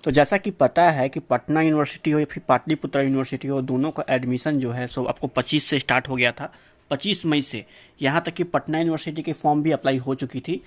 तो जैसा कि पता है कि पटना यूनिवर्सिटी हो या फिर पाटलिपुत्र यूनिवर्सिटी हो, दोनों का एडमिशन जो है सो आपको 25 से स्टार्ट हो गया था, 25 मई से। यहाँ तक कि पटना यूनिवर्सिटी के फॉर्म भी अप्लाई हो चुकी थी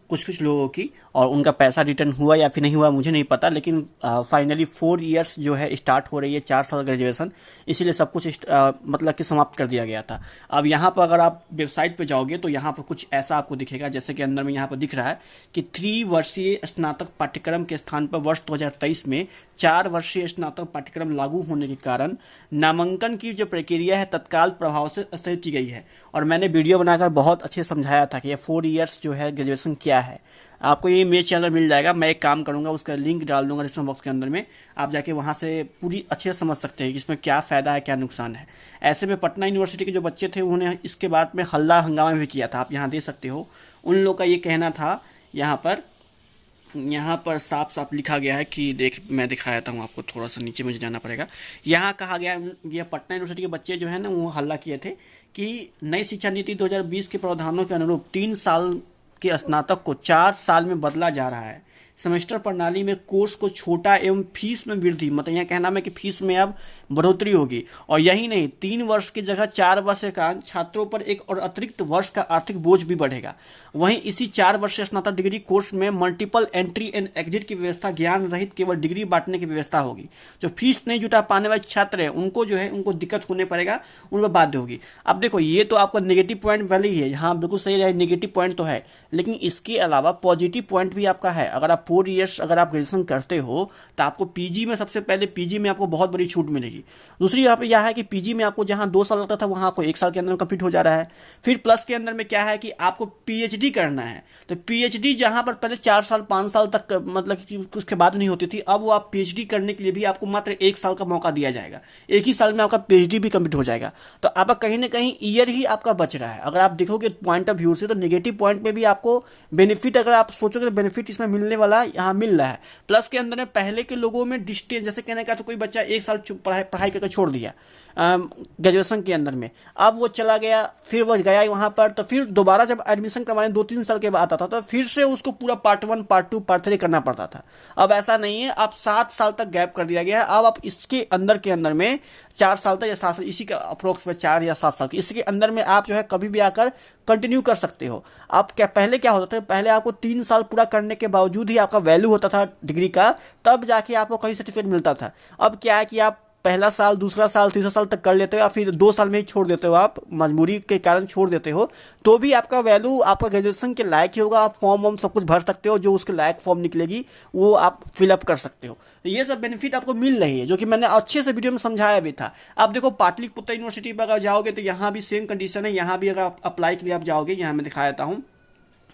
कुछ कुछ लोगों की, और उनका पैसा रिटर्न हुआ या फिर नहीं हुआ मुझे नहीं पता, लेकिन फाइनली 4 इयर्स जो है स्टार्ट हो रही है, 4 साल ग्रेजुएशन, इसीलिए सब कुछ मतलब कि समाप्त कर दिया गया था। अब यहाँ पर अगर आप वेबसाइट पे जाओगे तो यहाँ पर कुछ ऐसा आपको दिखेगा, जैसे कि अंदर में यहाँ पर दिख रहा है कि 3 वर्षीय स्नातक पाठ्यक्रम के स्थान पर वर्ष 2023 में 4 वर्षीय स्नातक पाठ्यक्रम लागू होने के कारण नामांकन की जो प्रक्रिया है तत्काल प्रभाव से स्थगित की गई है। और मैंने वीडियो बनाकर बहुत अच्छे समझाया था कि ये 4 इयर्स जो है ग्रेजुएशन क्या है। आपको ये मेरे चैनल मिल जाएगा, मैं एक काम करूंगा उसका लिंक डाल दूंगा डिस्क्रिप्शन बॉक्स के अंदर में, आप जाके वहाँ से पूरी अच्छे से समझ सकते हैं कि इसमें क्या फ़ायदा है क्या नुकसान है। ऐसे में पटना यूनिवर्सिटी के जो बच्चे थे उन्होंने इसके बाद में हल्ला हंगामा भी किया था, आप यहाँ देख सकते हो। उन लोग का ये कहना था, यहाँ पर साफ साफ लिखा गया है कि मैं दिखाया था हूँ आपको, थोड़ा सा नीचे मुझे जाना पड़ेगा। यहाँ कहा गया, ये पटना यूनिवर्सिटी के बच्चे जो है ना वो हल्ला किए थे कि नई शिक्षा नीति 2020 के प्रावधानों के अनुरूप 3 साल के स्नातक को 4 साल में बदला जा रहा है। सेमेस्टर प्रणाली में कोर्स को छोटा एवं फीस में वृद्धि, मतलब यहाँ कहना है कि फीस में अब बढ़ोतरी होगी। और यही नहीं, 3 वर्ष की जगह 4 वर्ष के कारण छात्रों पर एक और अतिरिक्त वर्ष का आर्थिक बोझ भी बढ़ेगा। वहीं इसी 4 वर्ष स्नातक डिग्री कोर्स में मल्टीपल एंट्री एंड एग्जिट की व्यवस्था, ज्ञान रहित केवल डिग्री बांटने की व्यवस्था होगी। जो फीस नहीं जुटा पाने वाले छात्र हैं उनको जो है उनको दिक्कत होने पड़ेगा, उन पर बाध्य होगी। अब देखो ये तो आपका नेगेटिव पॉइंट वाली ही है, हाँ बिल्कुल सही है, नेगेटिव पॉइंट तो है, लेकिन इसके अलावा पॉजिटिव पॉइंट भी आपका है। अगर आप 4 इयर्स अगर आप ग्रेजुएशन करते हो तो आपको पीजी में, सबसे पहले पीजी में आपको बहुत बड़ी छूट मिलेगी। दूसरी यहाँ पे यह है कि पीजी में आपको जहाँ 2 साल लगता था वहाँ आपको 1 साल के अंदर कंप्लीट हो जा रहा है। फिर प्लस के अंदर में क्या है कि आपको पीएचडी करना है, तो पीएचडी जहाँ पर पहले 4 साल 5 साल तक मतलब कि उसके बाद नहीं होती थी, अब वो आप पीएचडी करने के लिए भी आपको मात्र 1 साल का मौका दिया जाएगा। एक ही साल में आपका पीएचडी भी कंप्लीट हो जाएगा। तो आपका कहीं ना कहीं ईयर ही आपका बच रहा है। अगर आप देखोगे पॉइंट ऑफ व्यू से तो नेगेटिव पॉइंट पे भी आपको बेनिफिट, अगर आप सोचोगे तो बेनिफिट इसमें मिलने वाला यहाँ मिल रहा है। प्लस के अंदर में पहले के लोगों में डिस्टेंस, जैसे कहने का तो कोई बच्चा 1 साल पढ़ाई करके छोड़ दिया ग्रेजुएशन के अंदर में, अब वो चला गया, फिर वो गया वहाँ पर, तो फिर दोबारा जब एडमिशन करवाने 2-3 साल के बाद आता था तो फिर से उसको पूरा पार्ट 1 पार्ट 2 पार्ट 3 करना पड़ता था। अब ऐसा नहीं है, अब 7 साल तक गैप कर दिया गया है। अब आप इसके अंदर के अंदर में 4 साल तक या 7 साल, इसी का अप्रोक्स में 4 या 7 साल की, इसके अंदर में आप जो है कभी भी आकर कंटिन्यू कर सकते हो। आप क्या, पहले क्या होता था, पहले आपको 3 साल पूरा करने के बावजूद ही आपका वैल्यू होता था डिग्री का, तब जाके आपको कहीं सर्टिफिकेट मिलता था। अब क्या है कि आप पहला साल, दूसरा साल, तीसरा साल तक कर लेते हो या फिर 2 साल में ही छोड़ देते हो, आप मजबूरी के कारण छोड़ देते हो, तो भी आपका वैल्यू आपका ग्रेजुएशन के लायक ही होगा। आप फॉर्म वॉर्म सब कुछ भर सकते हो, जो उसके लायक फॉर्म निकलेगी वो आप फिलअप कर सकते हो। तो ये सब बेनिफिट आपको मिल रही है, जो कि मैंने अच्छे से वीडियो में समझाया भी था। आप देखो पाटलिपुत्र यूनिवर्सिटी पर अगर जाओगे तो यहाँ भी सेम कंडीशन है। यहाँ भी अगर आप अप्लाई के लिए आप जाओगे, यहाँ मैं दिखा देता हूँ।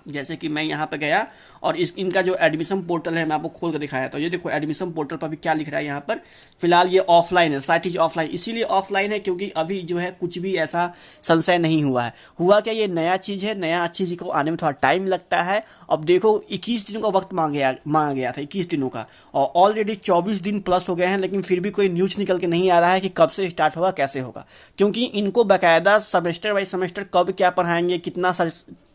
जैसे कि मैं यहाँ पे गया और इनका जो एडमिशन पोर्टल है मैं आपको खोल कर दिखाया था। ये देखो एडमिशन पोर्टल पर भी क्या लिख रहा है यहाँ पर, फिलहाल ये ऑफलाइन है, साइट इज ऑफलाइन। इसीलिए ऑफलाइन है क्योंकि अभी जो है कुछ भी ऐसा संशय नहीं हुआ है। हुआ क्या, ये नया चीज़ है, नया चीज़ को आने में थोड़ा टाइम लगता है। अब देखो 21 दिनों का वक्त मांगा गया था, 21 दिनों का, और ऑलरेडी 24 दिन प्लस हो गए हैं, लेकिन फिर भी कोई न्यूज़ निकल के नहीं आ रहा है कि कब से स्टार्ट होगा, कैसे होगा। क्योंकि इनको बाकायदा सेमेस्टर बाई सेमेस्टर कब क्या पढ़ाएंगे, कितना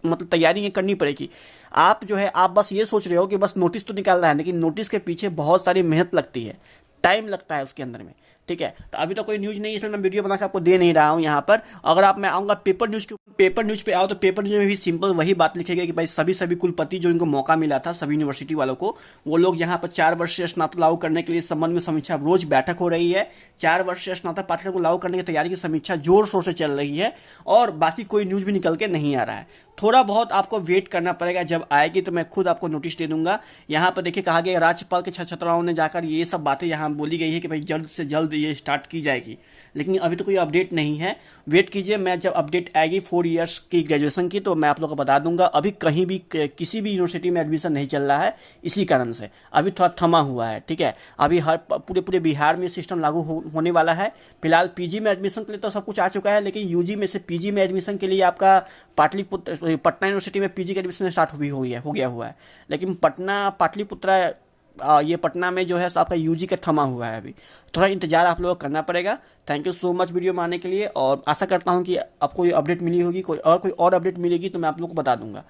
मतलब तैयारी करनी पड़ेगी। आप जो है आप बस ये सोच रहे हो कि बस नोटिस तो निकाल रहा है, लेकिन नोटिस के पीछे बहुत सारी मेहनत लगती है, टाइम लगता है उसके अंदर में, ठीक है। तो अभी तो कोई न्यूज़ नहीं, इसलिए मैं वीडियो बना के आपको दे नहीं रहा हूँ यहाँ पर। अगर आप, मैं आऊँगा पेपर न्यूज़ पे आओ तो पेपर न्यूज़ में भी सिंपल वही बात लिखेगा कि भाई सभी कुलपति जो इनको मौका मिला था, सभी यूनिवर्सिटी वालों को, वो लोग यहाँ पर 4 वर्षीय स्नातक लागू करने के लिए संबंध में समीक्षा, रोज बैठक हो रही है। 4 वर्षीय स्नातक पाठ्यक्रम को लागू करने की तैयारी की समीक्षा जोर शोर से चल रही है, और बाकी कोई न्यूज़ भी निकल के नहीं आ रहा है। थोड़ा बहुत आपको वेट करना पड़ेगा, जब आएगी तो मैं खुद आपको नोटिस दे दूंगा। यहाँ पर देखिए कहा गया राज्यपाल के छात्राओं ने जाकर ये सब बातें यहाँ बोली गई है कि भाई जल्द से जल्द ये स्टार्ट की जाएगी, लेकिन अभी तो कोई अपडेट नहीं है। वेट कीजिए, मैं जब अपडेट आएगी 4 इयर्स की ग्रेजुएशन की तो मैं आप लोगों को बता दूंगा। अभी कहीं भी किसी भी यूनिवर्सिटी में एडमिशन नहीं चल रहा है, इसी कारण से अभी थोड़ा थमा हुआ है, ठीक है। अभी हर पूरे बिहार में सिस्टम लागू होने वाला है। फिलहाल पीजी में एडमिशन के लिए तो सब कुछ आ चुका है, लेकिन यूजी में से पीजी में एडमिशन के लिए आपका पटना यूनिवर्सिटी में पीजी का एडमिशन स्टार्ट हो गया हुआ है, लेकिन पाटलिपुत्र ये पटना में जो है आपका यूजी का थमा हुआ है। अभी थोड़ा इंतजार आप लोगों को करना पड़ेगा। Thank you so much video में आने के लिए, और आशा करता हूँ कि आपको ये अपडेट मिली होगी। कोई और अपडेट मिलेगी तो मैं आप लोगों को बता दूंगा।